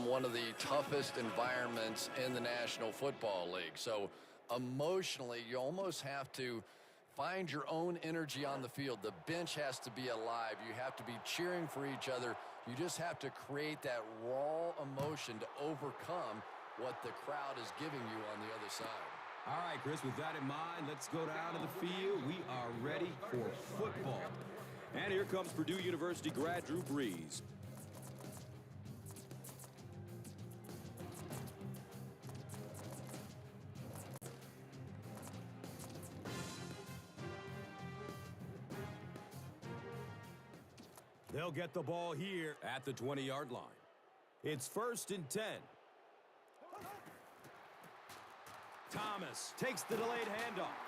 One of the toughest environments in the National Football League. So emotionally, you almost have to find your own energy on the field. The bench has to be alive. You have to be cheering for each other. You just have to create that raw emotion to overcome what the crowd is giving you on the other side. All right, Chris, with that in mind, let's go down to the field. We are ready for football. And here comes Purdue University grad Drew Brees. They'll get the ball here at the 20-yard line. It's 1st and 10. Thomas takes the delayed handoff,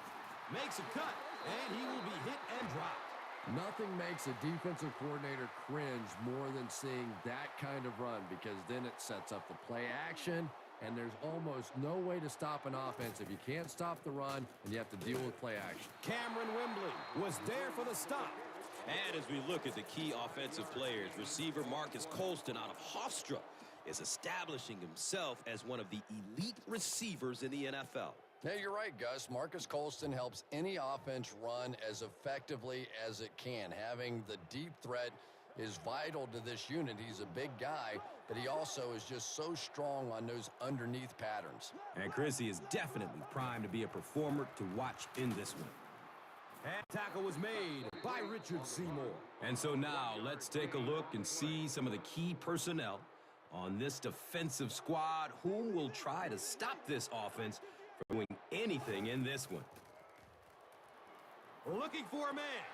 makes a cut, and he will be hit and dropped. Nothing makes a defensive coordinator cringe more than seeing that kind of run, because then it sets up the play action, and there's almost no way to stop an offense if you can't stop the run and you have to deal with play action. Cameron Wembley was there for the stop. And as we look at the key offensive players, receiver Marcus Colston out of Hofstra is establishing himself as one of the elite receivers in the NFL. Yeah, you're right, Gus. Marcus Colston helps any offense run as effectively as it can. Having the deep threat is vital to this unit. He's a big guy, but he also is just so strong on those underneath patterns. And Chris, he is definitely primed to be a performer to watch in this one. And tackle was made by Richard Seymour. And so now let's take a look and see some of the key personnel on this defensive squad who will try to stop this offense from doing anything in this one. Looking for a man.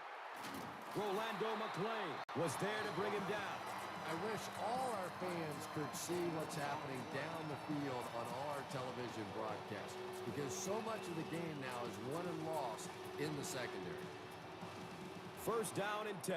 Rolando McClain was there to bring him down. I wish all our fans could see what's happening down the field on all our television broadcasts, because so much of the game now is won and lost in the secondary. 1st down and 10.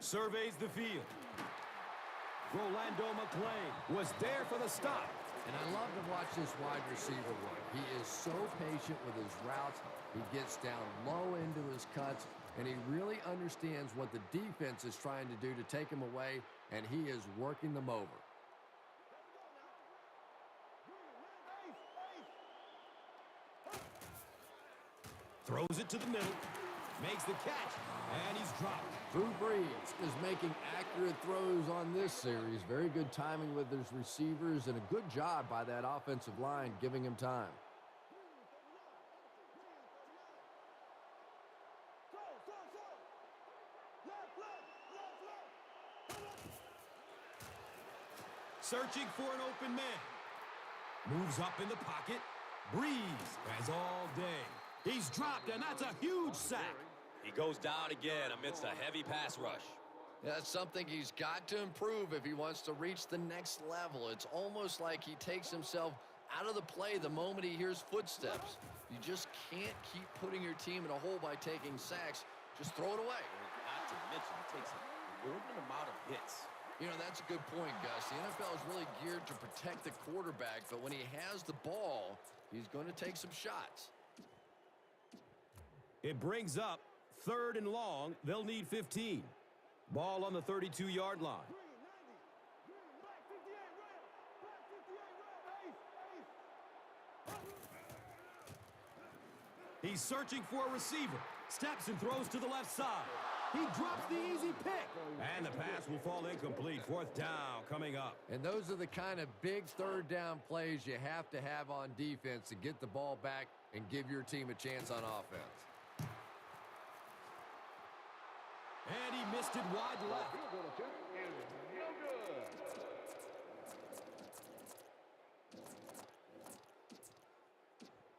Surveys the field. Rolando McClain was there for the stop. And I love to watch this wide receiver work. He is so patient with his routes. He gets down low into his cuts, and he really understands what the defense is trying to do to take him away, and he is working them over. Throws it to the middle, makes the catch, and he's dropped. Drew Brees is making accurate throws on this series. Very good timing with his receivers, and a good job by that offensive line giving him time. Searching for an open man. Moves up in the pocket. Brees has all day. He's dropped, and that's a huge sack. He goes down again amidst a heavy pass rush. That's something he's got to improve if he wants to reach the next level. It's almost like he takes himself out of the play the moment he hears footsteps. You just can't keep putting your team in a hole by taking sacks. Just throw it away. Not to mention, it takes an inordinate amount of hits. You know, that's a good point, Gus. The NFL is really geared to protect the quarterback, but when he has the ball, he's going to take some shots. It brings up 3rd and long. They'll need 15. Ball on the 32-yard line. He's searching for a receiver. Steps and throws to the left side. He drops the easy pick. And the pass will fall incomplete. 4th down coming up. And those are the kind of big 3rd down plays you have to have on defense to get the ball back and give your team a chance on offense. And he missed it wide left.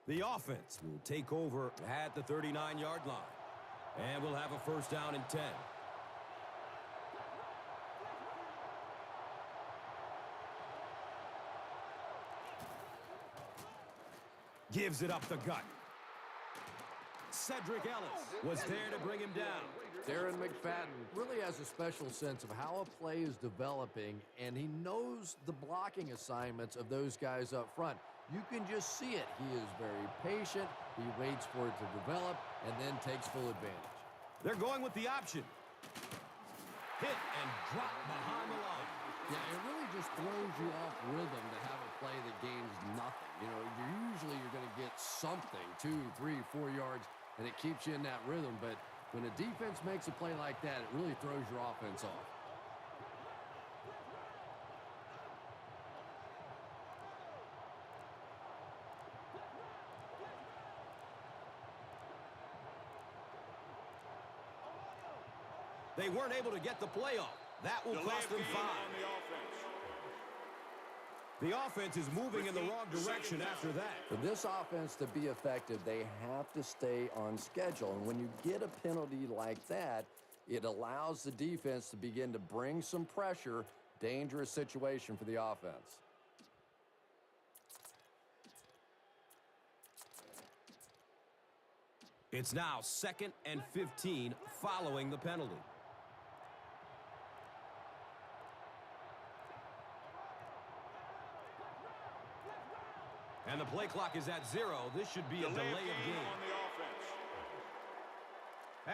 The offense will take over at the 39-yard line. And we'll have a 1st down and 10. Gives it up the gut. Cedric Ellis was there to bring him down. Darren McFadden really has a special sense of how a play is developing, and he knows the blocking assignments of those guys up front. You can just see it. He is very patient. He waits for it to develop and then takes full advantage. They're going with the option. Hit and drop behind the line. Yeah, it really just throws you off rhythm to have a play that gains nothing. You know, you're going to get something, 2, 3, 4 yards, and it keeps you in that rhythm. But when a defense makes a play like that, it really throws your offense off. They weren't able to get the play off. That will cost them 5. The offense is moving in the wrong direction after that. For this offense to be effective, they have to stay on schedule. And when you get a penalty like that, it allows the defense to begin to bring some pressure. Dangerous situation for the offense. It's now 2nd and 15 following the penalty. And the play clock is at 0. This should be a delay of game.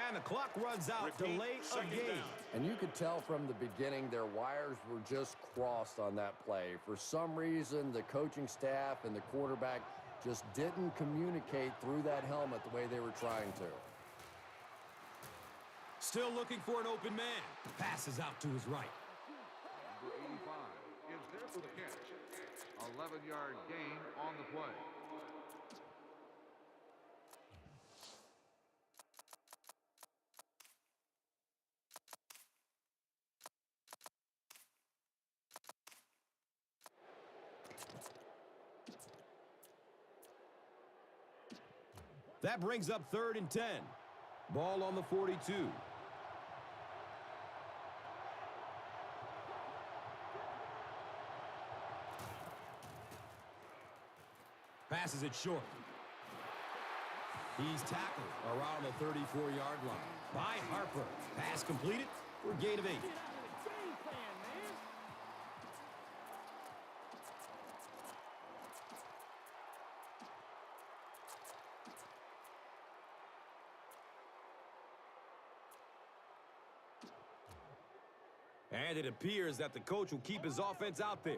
And the clock runs out. Delay of game. And you could tell from the beginning their wires were just crossed on that play. For some reason, the coaching staff and the quarterback just didn't communicate through that helmet the way they were trying to. Still looking for an open man. Passes out to his right. Number 85 is there for the catch. 11-yard gain on the play. That brings up 3rd and 10. Ball on the 42. Passes it short. He's tackled around the 34-yard line by Harper. Pass completed for a gain of 8. And it appears that the coach will keep his offense out there.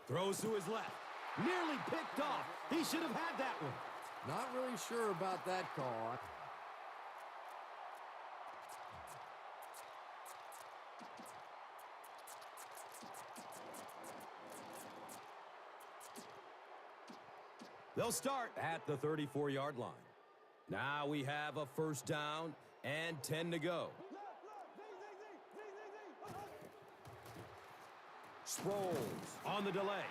Throws to his left. Nearly picked off. He should have had that one. Not really sure about that call. They'll start at the 34-yard line. Now we have a 1st down and 10 to go. Sproles on the delay.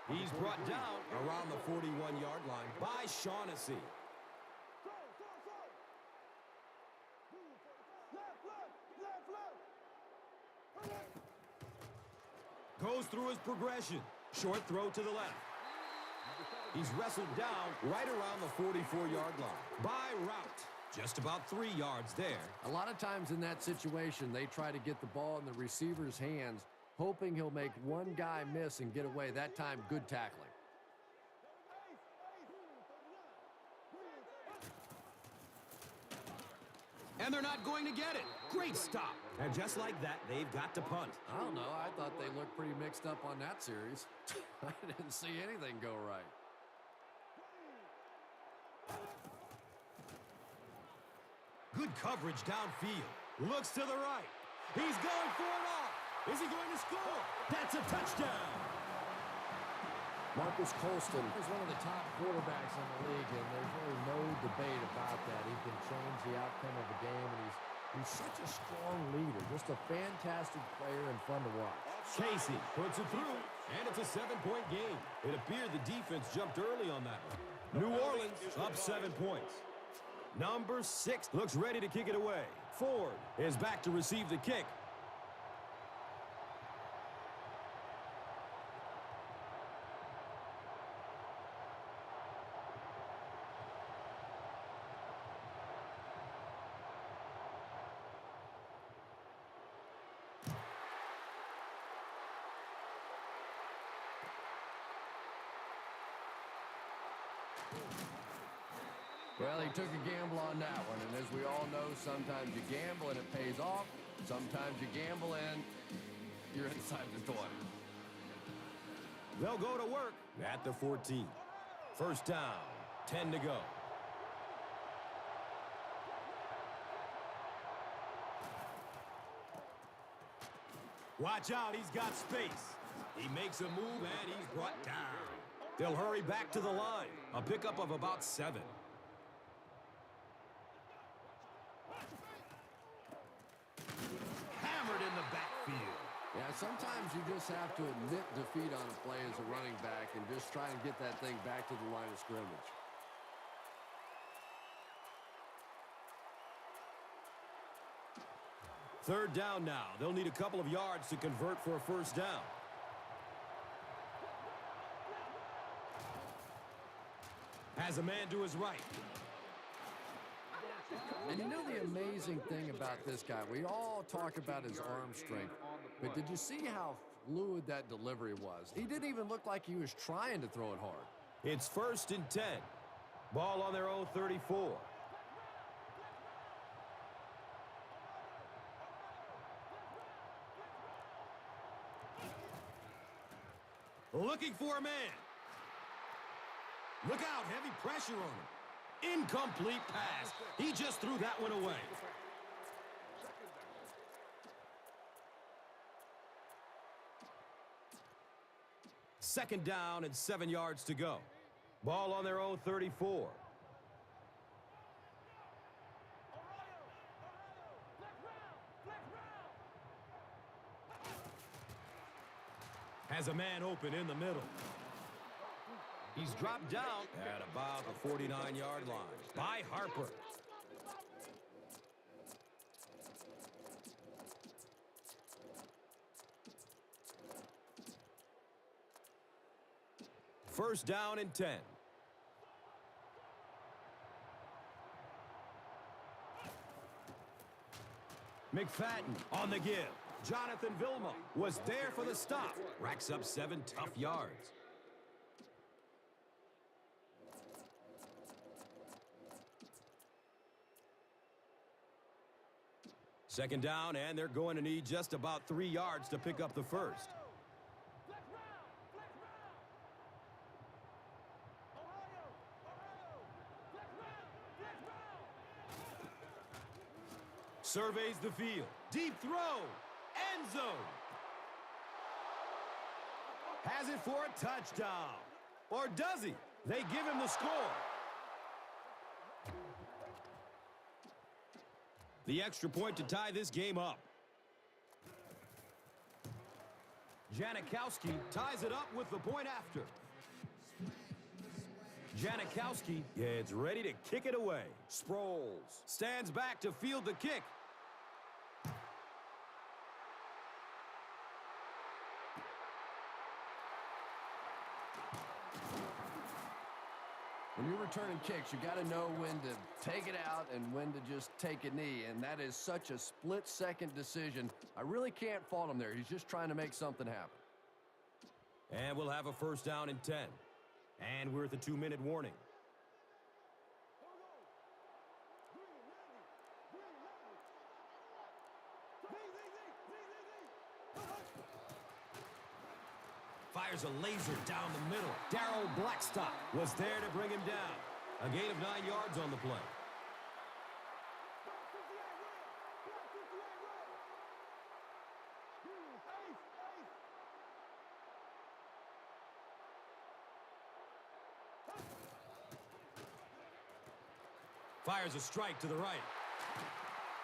He's brought down around the 41-yard line by Shaughnessy. Goes through his progression. Short throw to the left. He's wrestled down right around the 44-yard line by Route. Just about 3 yards there. A lot of times in that situation, they try to get the ball in the receiver's hands, hoping he'll make one guy miss and get away. That time, good tackling. And they're not going to get it. Great stop. And just like that, they've got to punt. I don't know. I thought they looked pretty mixed up on that series. I didn't see anything go right. Good coverage downfield. Looks to the right. He's going for it all. Is he going to score? That's a touchdown. Marcus Colston is one of the top quarterbacks in the league, and there's really no debate about that. He can change the outcome of the game, and he's such a strong leader. Just a fantastic player and fun to watch. Casey puts it through, and it's a 7-point game. It appeared the defense jumped early on that one. New Orleans up 7 points. Number 6 looks ready to kick it away. Ford is back to receive the kick. Well, he took a gamble on that one, and as we all know, sometimes you gamble and it pays off. Sometimes you gamble and you're inside the 20. They'll go to work at the 14. First down, 10 to go. Watch out, he's got space. He makes a move, and he's brought down. They'll hurry back to the line. A pickup of about 7. Hammered in the backfield. Yeah, sometimes you just have to admit defeat on a play as a running back and just try and get that thing back to the line of scrimmage. Third down now. They'll need a couple of yards to convert for a first down. Has a man to his right. And you know the amazing thing about this guy, we all talk about his arm strength, but did you see how fluid that delivery was? He didn't even look like he was trying to throw it hard. It's 1st and 10. Ball on their own 34. Looking for a man. Look out, heavy pressure on him. Incomplete pass. He just threw that one away. Second down and 7 yards to go. Ball on their own 34. Has a man open in the middle. He's dropped down at about the 49-yard line by Harper. First down and 10. McFadden on the give. Jonathan Vilma was there for the stop. Racks up 7 tough yards. Second down, and they're going to need just about 3 yards to pick up the first. Surveys the field. Deep throw. End zone. Has it for a touchdown. Or does he? They give him the score. The extra point to tie this game up. Janikowski ties it up with the point after. Janikowski gets ready to kick it away. Sproles stands back to field the kick. When you're returning kicks, you got to know when to take it out and when to just take a knee, and that is such a split-second decision. I really can't fault him there. He's just trying to make something happen. And we'll have a first down and 10. And we're at the 2-minute warning. Fires a laser down the middle. Darryl Blackstock was there to bring him down. A gain of 9 yards on the play. Fires a strike to the right.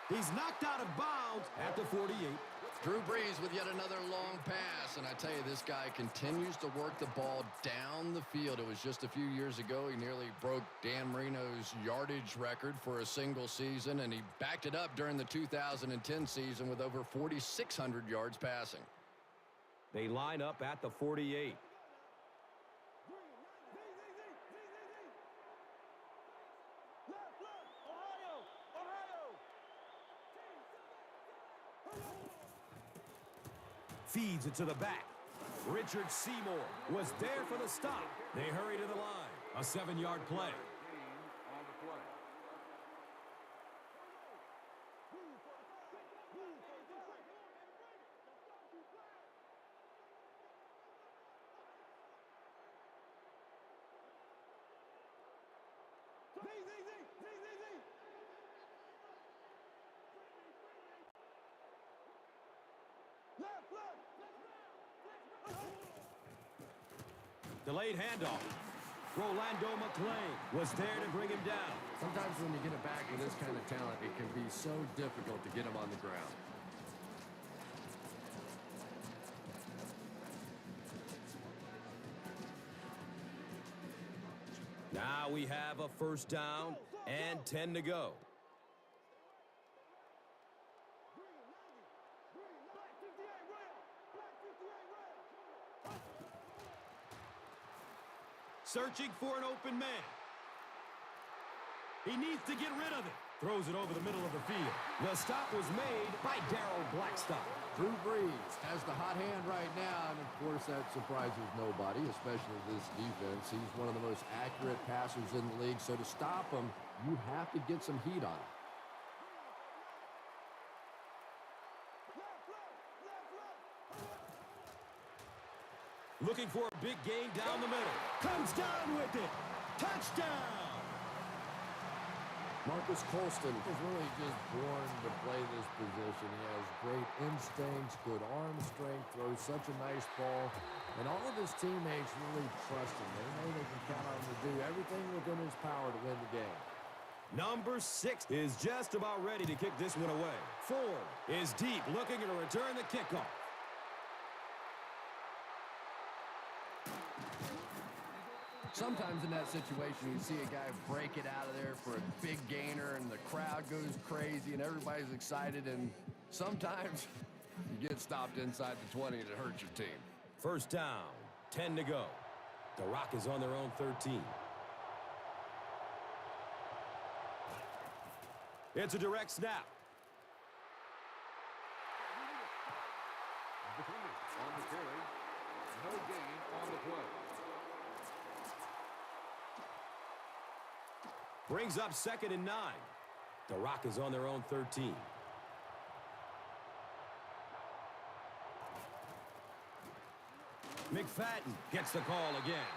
He's knocked out of bounds at the 48. Drew Brees with yet another long pass, and I tell you, this guy continues to work the ball down the field. It was just a few years ago he nearly broke Dan Marino's yardage record for a single season, and he backed it up during the 2010 season with over 4,600 yards passing. They line up at the 48. Feeds it to the back. Richard Seymour was there for the stop. They hurry to the line. A 7-yard play. Gain on the play. Delayed handoff. Rolando McClain was there to bring him down. Sometimes when you get it back with this kind of talent, it can be so difficult to get him on the ground. Now we have a first down and 10 to go. Searching for an open man. He needs to get rid of it. Throws it over the middle of the field. The stop was made by Darrell Blackstock. Drew Brees has the hot hand right now, and of course that surprises nobody, especially this defense. He's one of the most accurate passers in the league, so to stop him, you have to get some heat on him. Looking for a big gain down the middle. Comes down with it. Touchdown! Marcus Colston is really just born to play this position. He has great instincts, good arm strength, throws such a nice ball. And all of his teammates really trust him. They know they can count on him to do everything within his power to win the game. Number 6 is just about ready to kick this one away. Ford is deep, looking to return the kickoff. Sometimes in that situation, you see a guy break it out of there for a big gainer, and the crowd goes crazy, and everybody's excited, and sometimes you get stopped inside the 20, and it hurts your team. First down, 10 to go. The Rock is on their own 13. It's a direct snap. On the carry. No gain on the play. Brings up 2nd and 9. The Rock is on their own 13. McFadden gets the call again.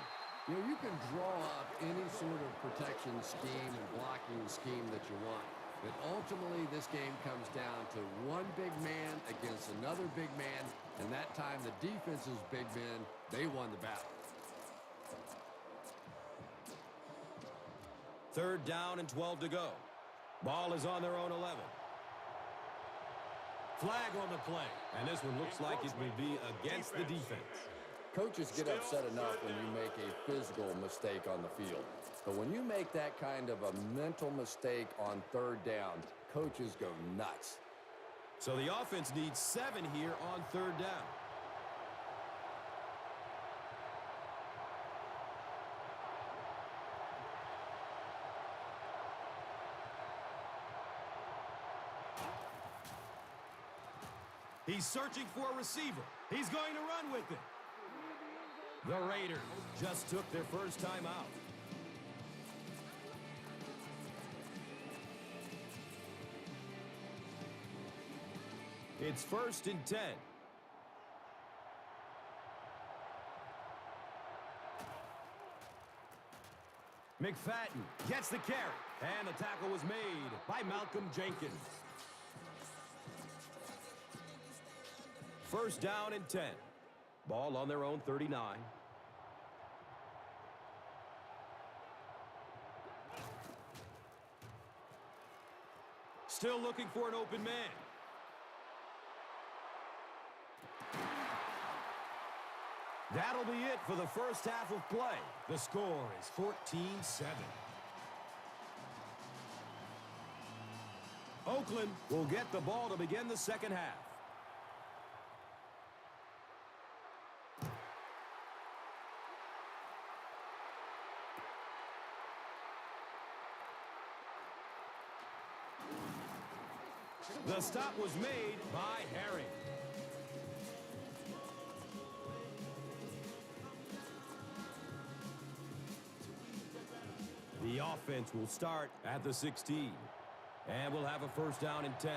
You know, you can draw up any sort of protection scheme and blocking scheme that you want. But ultimately, this game comes down to one big man against another big man. And that time, the defense's big men, they won the battle. 3rd down and 12 to go. Ball is on their own 11. Flag on the play. And this one looks like it will be against the defense. Coaches get upset enough when you make a physical mistake on the field. But when you make that kind of a mental mistake on 3rd down, coaches go nuts. So the offense needs 7 here on 3rd down. He's searching for a receiver. He's going to run with it. The Raiders just took their first time out. It's 1st and 10. McFadden gets the carry. And the tackle was made by Malcolm Jenkins. 1st down and 10. Ball on their own 39. Still looking for an open man. That'll be it for the first half of play. The score is 14-7. Oakland will get the ball to begin the second half. The stop was made by Herring. The offense will start at the 16. And we'll have a first down and 10.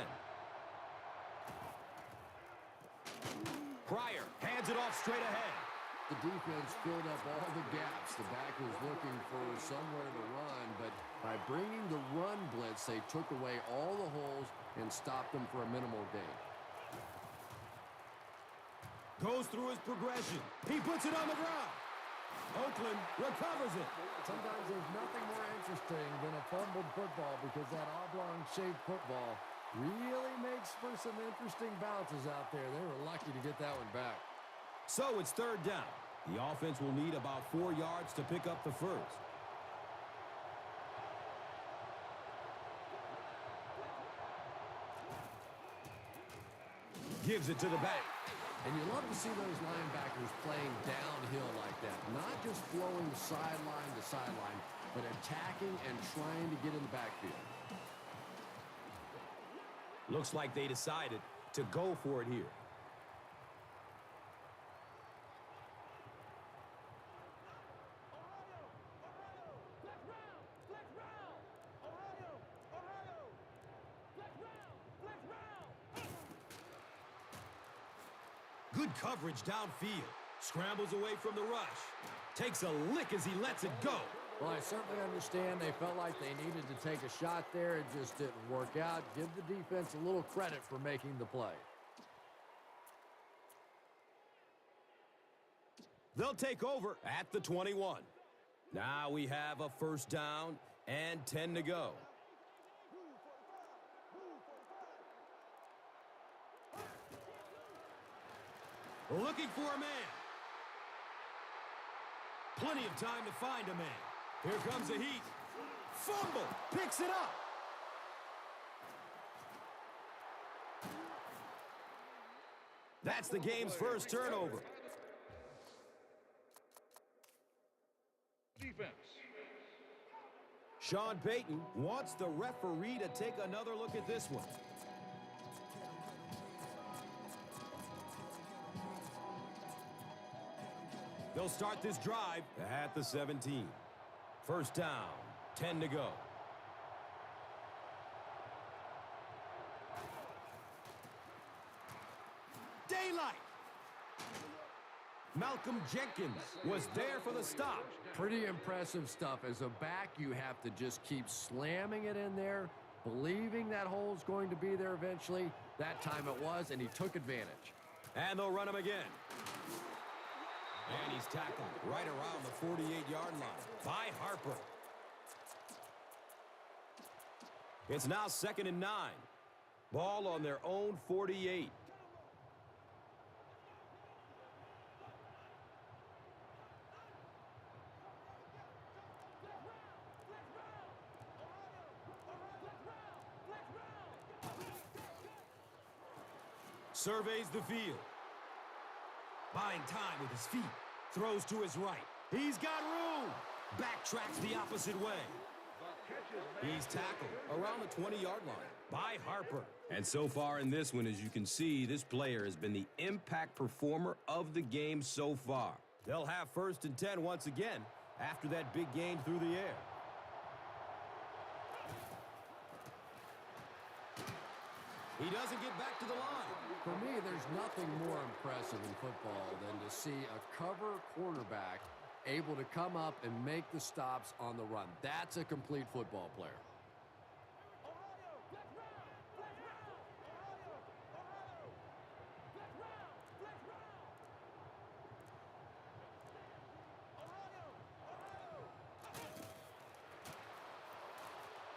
Pryor hands it off straight ahead. The defense filled up all the gaps. The back was looking for somewhere to run, but by bringing the run blitz, they took away all the holes and stopped them for a minimal gain. Goes through his progression. He puts it on the ground. Oakland recovers it. Sometimes there's nothing more interesting than a fumbled football because that oblong-shaped football really makes for some interesting bounces out there. They were lucky to get that one back. So it's third down. The offense will need about 4 yards to pick up the first. Gives it to the back. And you love to see those linebackers playing downhill like that. Not just flowing sideline to sideline, but attacking and trying to get in the backfield. Looks like they decided to go for it here. Good coverage downfield. Scrambles away from the rush. Takes a lick as he lets it go. Well, I certainly understand they felt like they needed to take a shot there. It just didn't work out. Give the defense a little credit for making the play. They'll take over at the 21. Now we have a first down and 10 to go. Looking for a man. Plenty of time to find a man. Here comes the heat. Fumble. Picks it up. That's the game's first turnover. Defense. Sean Payton wants the referee to take another look at this one. They'll start this drive at the 17. First down, 10 to go. Daylight. Malcolm Jenkins was there for the stop. Pretty impressive stuff. As a back, you have to just keep slamming it in there, believing that hole's going to be there eventually. That time it was, and he took advantage. And they'll run him again. And he's tackled right around the 48-yard line by Harper. It's now 2nd and 9. Ball on their own 48. Surveys the field. Buying time with his feet. Throws to his right. He's got room. Backtracks the opposite way. He's tackled around the 20-yard line by Harper. And so far in this one, as you can see, this player has been the impact performer of the game so far. They'll have 1st and 10 once again after that big gain through the air. He doesn't get back to the line. For me, there's nothing more impressive in football than to see a cover quarterback able to come up and make the stops on the run. That's a complete football player.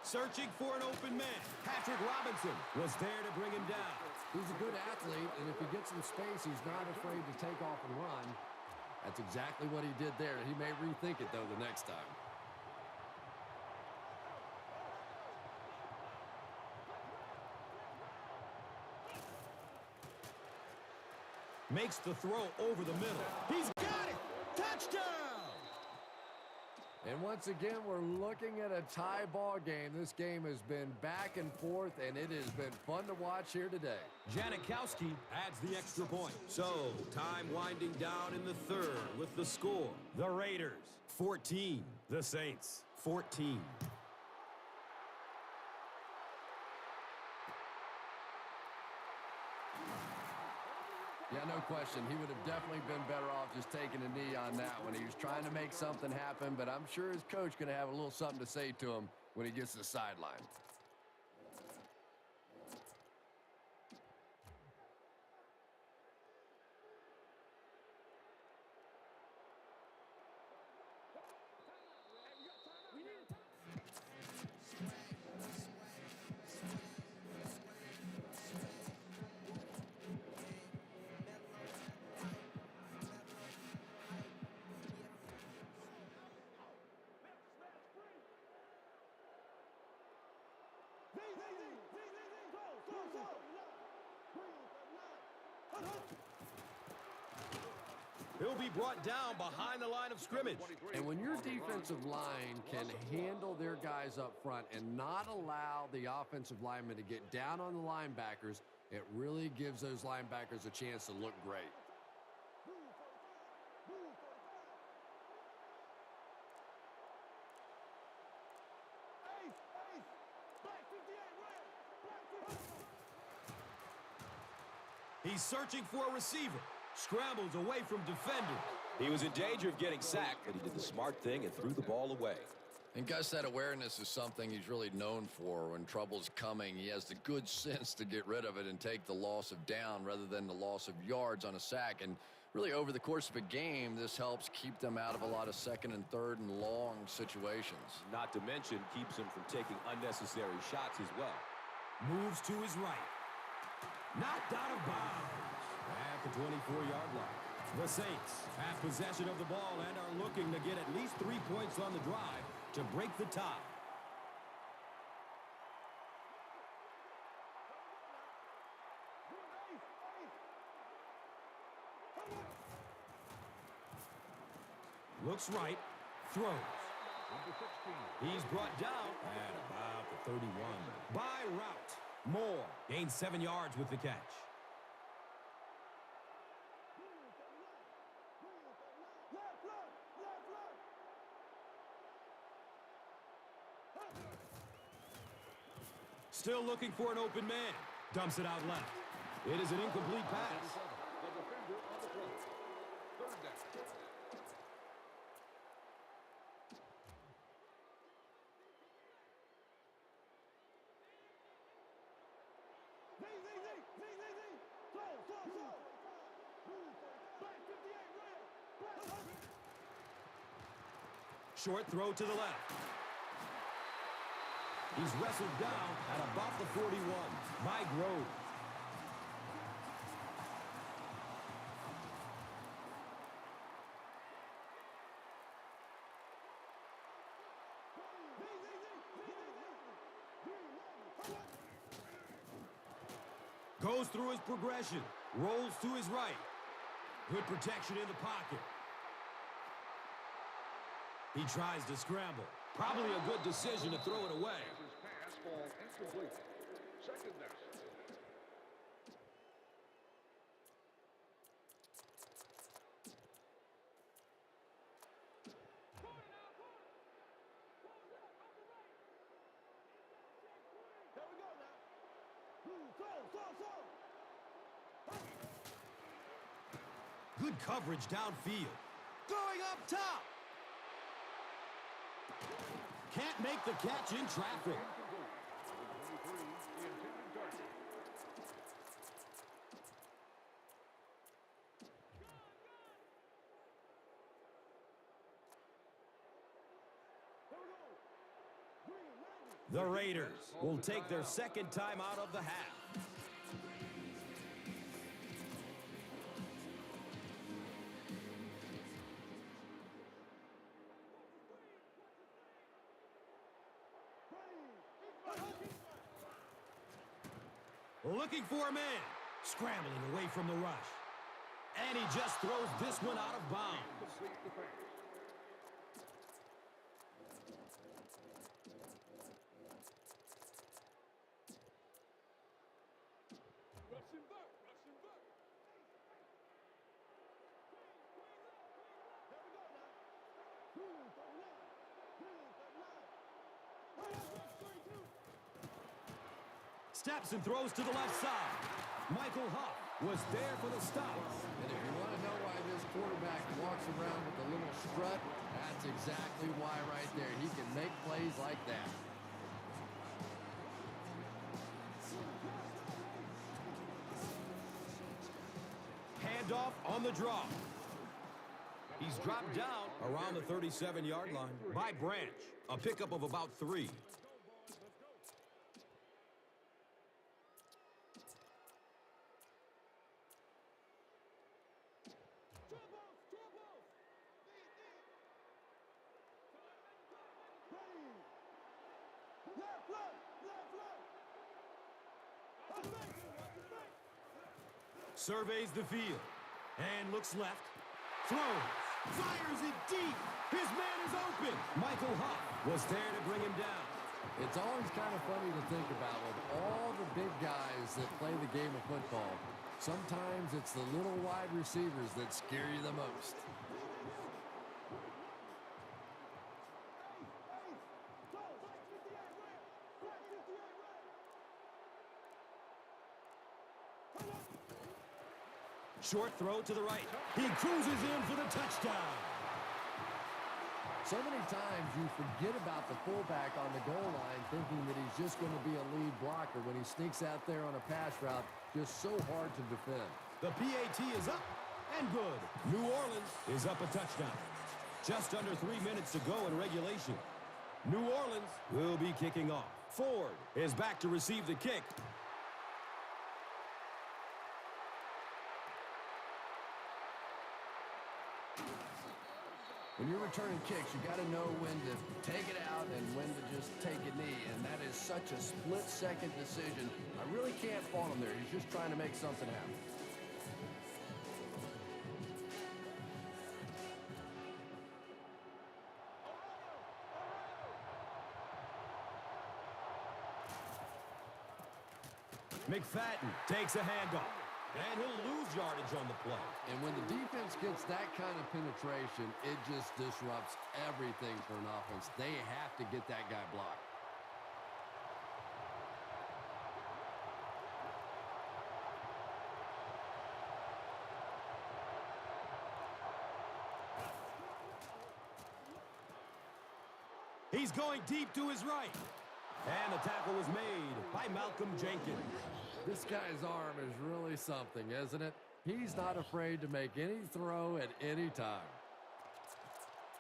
Searching for an open man. Patrick Robinson was there to bring him down. He's a good athlete, and if he gets some space, he's not afraid to take off and run. That's exactly what he did there. He may rethink it, though, the next time. Makes the throw over the middle. He's got it! Touchdown! And once again, we're looking at a tie ball game. This game has been back and forth, and it has been fun to watch here today. Janikowski adds the extra point. So, time winding down in the third with the score. The Raiders, 14. The Saints, 14. Yeah, no question. He would have definitely been better off just taking a knee on that one. He was trying to make something happen, but I'm sure his coach going to have a little something to say to him when he gets to the sideline. He'll be brought down behind the line of scrimmage. And when your defensive line can handle their guys up front and not allow the offensive linemen to get down on the linebackers, it really gives those linebackers a chance to look great. He's searching for a receiver. Scrambles away from defenders. He was in danger of getting sacked, but he did the smart thing and threw the ball away. And Gus, that awareness is something he's really known for. When trouble's coming, he has the good sense to get rid of it and take the loss of down rather than the loss of yards on a sack. And really, over the course of a game, this helps keep them out of a lot of second and third and long situations. Not to mention, keeps him from taking unnecessary shots as well. Moves to his right. Knocked out of bounds at the 24-yard line. The Saints have possession of the ball and are looking to get at least 3 points on the drive to break the tie. Looks right, throws. He's brought down at about the 31. By route, Moore gains 7 yards with the catch. Still looking for an open man. Dumps it out left. It is an incomplete pass. The defender on the play. Third down. Short throw to the left. He's wrestled down at about the 41 by Grove. Goes through his progression. Rolls to his right. Good protection in the pocket. He tries to scramble. Probably a good decision to throw it away. His pass falls incomplete. Second down. Good coverage downfield. Going up top. Can't make the catch in traffic. The Raiders will take their second time out of the half. Looking for a man. Scrambling away from the rush. And he just throws this one out of bounds. Steps and throws to the left side. Michael Huff was there for the stop. And if you want to know why this quarterback walks around with a little strut, that's exactly why right there. He can make plays like that. Handoff on the draw. He's dropped down around the 37-yard line by Branch. A pickup of about 3. Surveys the field and looks left. Throws. Fires it deep. His man is open. Michael Huff was there to bring him down. It's always kind of funny to think about with all the big guys that play the game of football. Sometimes it's the little wide receivers that scare you the most. Short throw to the right. He cruises in for the touchdown. So many times you forget about the fullback on the goal line thinking that he's just going to be a lead blocker when he sneaks out there on a pass route, just so hard to defend. The PAT is up and good. New Orleans is up a touchdown. Just under 3 minutes to go in regulation. New Orleans will be kicking off. Ford is back to receive the kick. When you're returning kicks, you got to know when to take it out and when to just take a knee, and that is such a split-second decision. I really can't fault him there. He's just trying to make something happen. McFadden takes a handoff, and he'll lose yardage on the play. And when the defense gets that kind of penetration, it just disrupts everything for an offense. They have to get that guy blocked. He's going deep to his right. And the tackle was made by Malcolm Jenkins. This guy's arm is really something, isn't it? He's not afraid to make any throw at any time.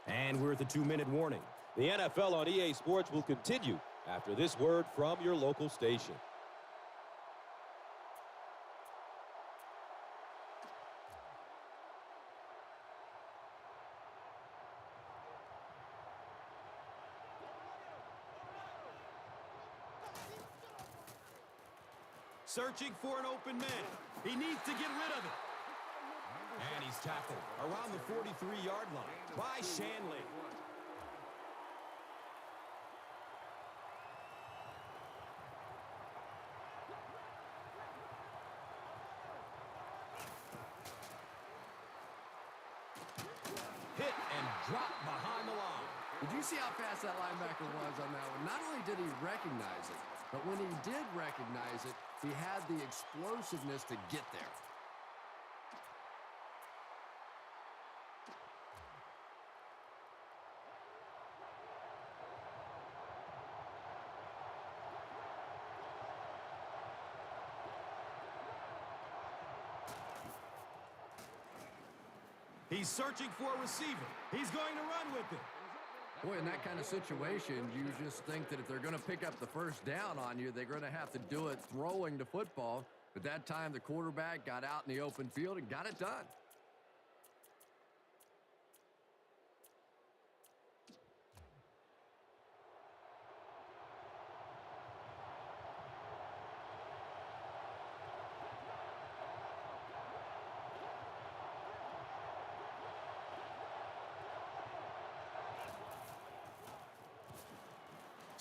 And we're at the 2-minute warning. The NFL on EA Sports will continue after this word from your local station. Searching for an open man. He needs to get rid of it. And he's tackled around the 43-yard line by Shanley. Hit and dropped behind the line. Did you see how fast that linebacker was on that one? Not only did he recognize it, but when he did recognize it, he had the explosiveness to get there. He's searching for a receiver. He's going to run with it. Boy, in that kind of situation, you just think that if they're going to pick up the first down on you, they're going to have to do it throwing the football. But that time, the quarterback got out in the open field and got it done.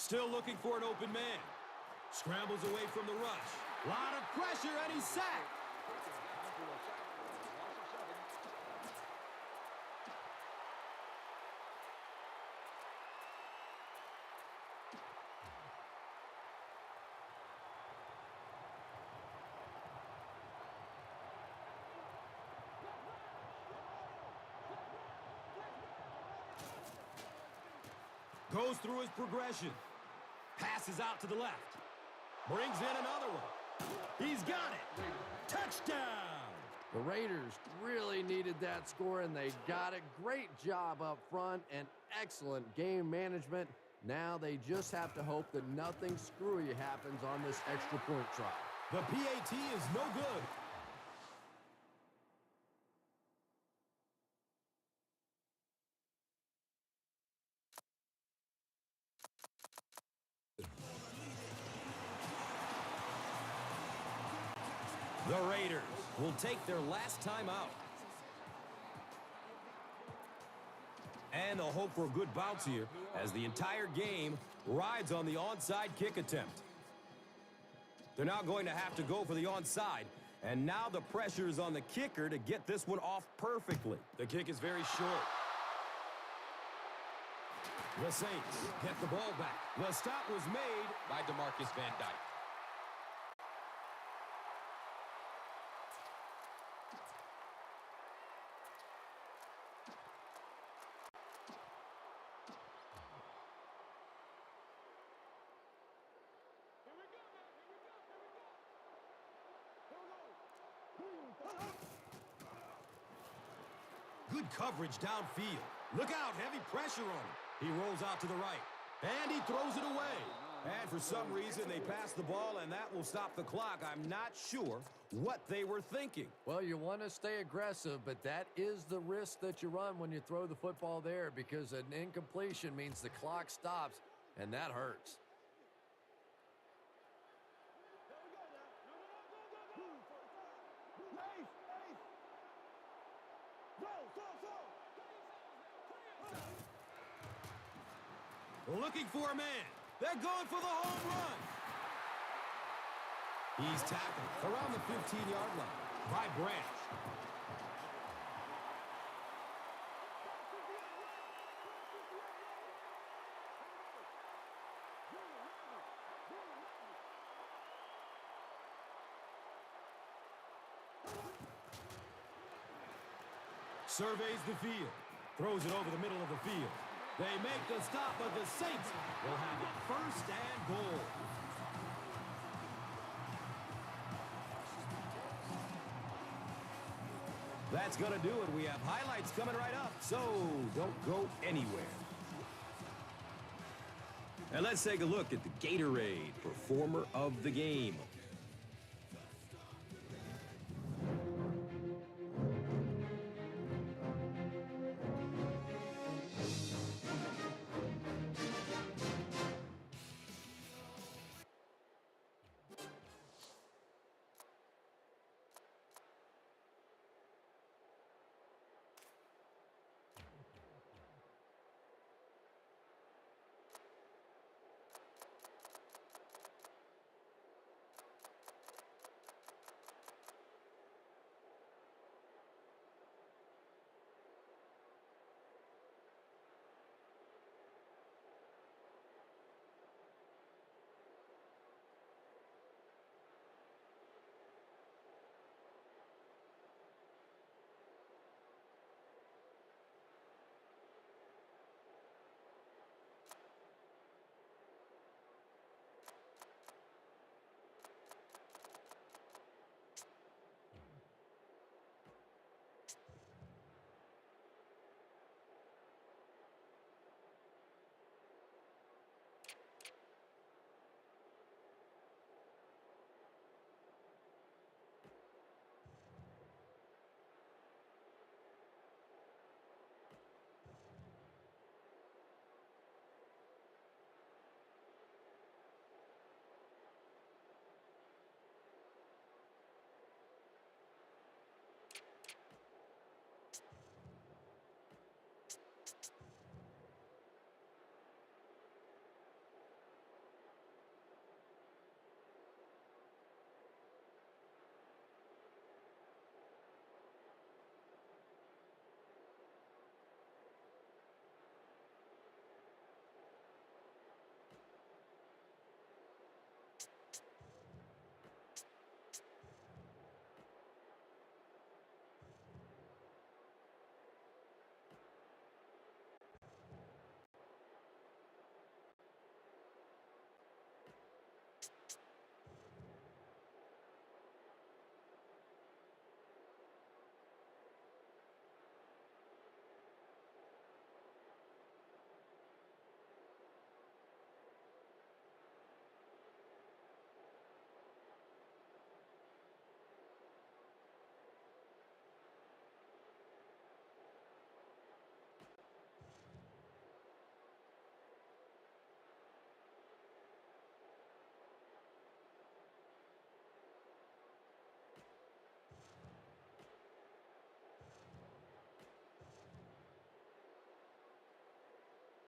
Still looking for an open man. Scrambles away from the rush. Lot of pressure, and he's sacked. Goes through his progression. Passes out to the left. Brings in another one. He's got it. Touchdown! The Raiders really needed that score, and they got it. Great job up front and excellent game management. Now they just have to hope that nothing screwy happens on this extra point try. The PAT is no good. The Raiders will take their last time out. And they'll hope for a good bounce here as the entire game rides on the onside kick attempt. They're now going to have to go for the onside, and now the pressure is on the kicker to get this one off perfectly. The kick is very short. The Saints get the ball back. The stop was made by DeMarcus Van Dyke. Good coverage downfield. Look out, heavy pressure on him. He rolls out to the right, and he throws it away. And for some reason, they pass the ball, and that will stop the clock. I'm not sure what they were thinking. Well, you want to stay aggressive, but that is the risk that you run when you throw the football there, because an incompletion means the clock stops, and that hurts. Looking for a man. They're going for the home run. He's tackled around the 15-yard line by Branch. Surveys the field. Throws it over the middle of the field. They make the stop, but the Saints will have it first and goal. That's going to do it. We have highlights coming right up, so don't go anywhere. And let's take a look at the Gatorade Performer of the Game.